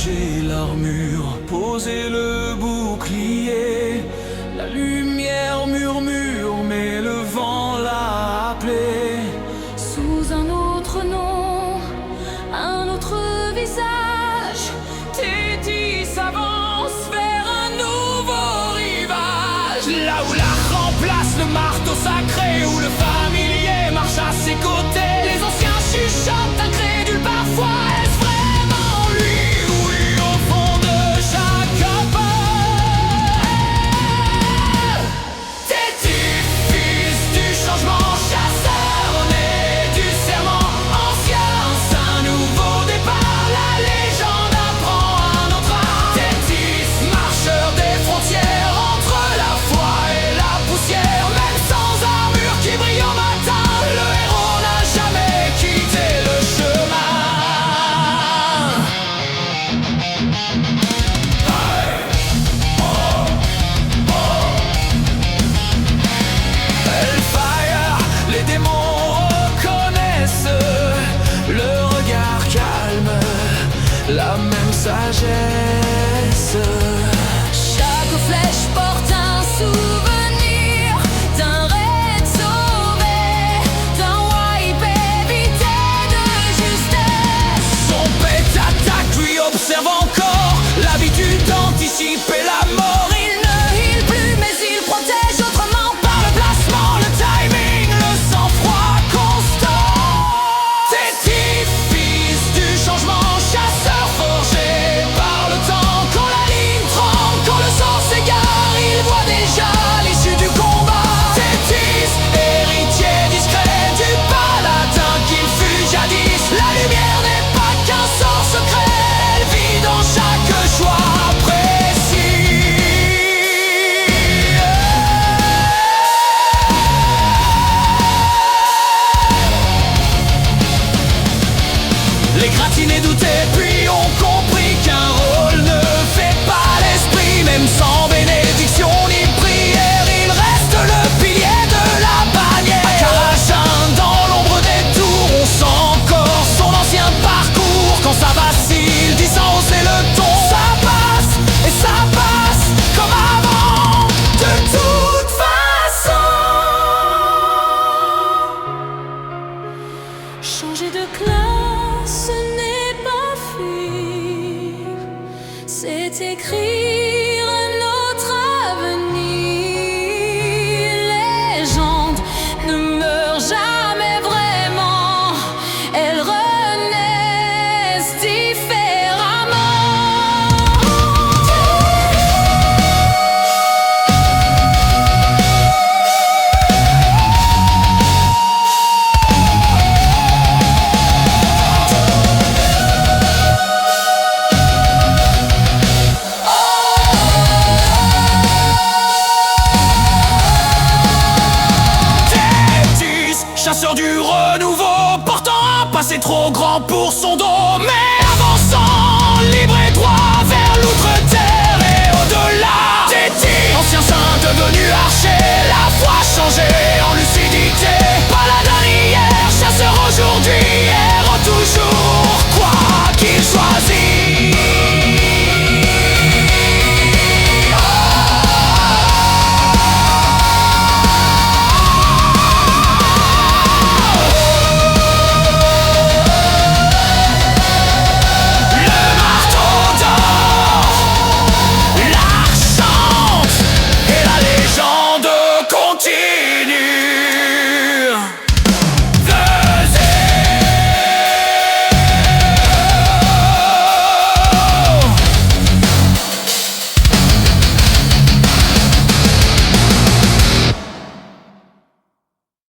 détacher l'armure, poser le bouclier. La lumière murmure, mais le vent l'a appelé. Sous un autre nom, un autre visage, Tétis s'avance vers un nouveau rivage. Là où l'art remplace le marteau sacré, où le familier marche à ses côtés. Les anciens chuchotent incrédules parfois. Est-ce vraiment lui? Oui, au fond de chaque peur. Tétis, fils du changement, chasseur né du serment ancien. C'est un nouveau départ, la légende apprend un autre art. Tétis, marcheur des frontières, entre la foi et la poussière. Même sans armure qui brille au matin, le héros n'a jamais quitté le chemin. Hellfire, les démons reconnaissent le regard calme, la même sagesse. Chaque flèche porte un souvenir d'un raid sauvé, d'un wipe évité de justesse. Son pet attaque lui observe encore, l'habitude d'anticiper la mort. Il ne heal plus mais il protège autrement, par le placement, le timing, le sang-froid constant. Tétis, fils du changement, chasseur forgé par le temps. Quand la ligne tremble, quand le sang s'égare, il voit déjà l'issue du combat. Tétis, héritier discret du paladin qu'il fut jadis. La lumière n'est pas qu'un sort secret, elle vit dans chaque choix précis. Les gratinés doutaient puis ont compris qu'un rôle ne fait pas l'esprit. Même sans bénédiction ni prière, il reste le pilier de la bannière. À Karachin, dans l'ombre des tours, on sent encore son ancien parcours. Quand ça vacille, dit sans hausser le ton, ça passe et ça passe comme avant. De toute façon, Changer de classe, ce n'est pas fuir, c'est écrire notre avenir. Légende ne meurt jamais vraiment, elles renaissent différemment. Tétis, chasseur du renouveau, portant un passé trop grand pour son dos, mais avançant, libre et droit.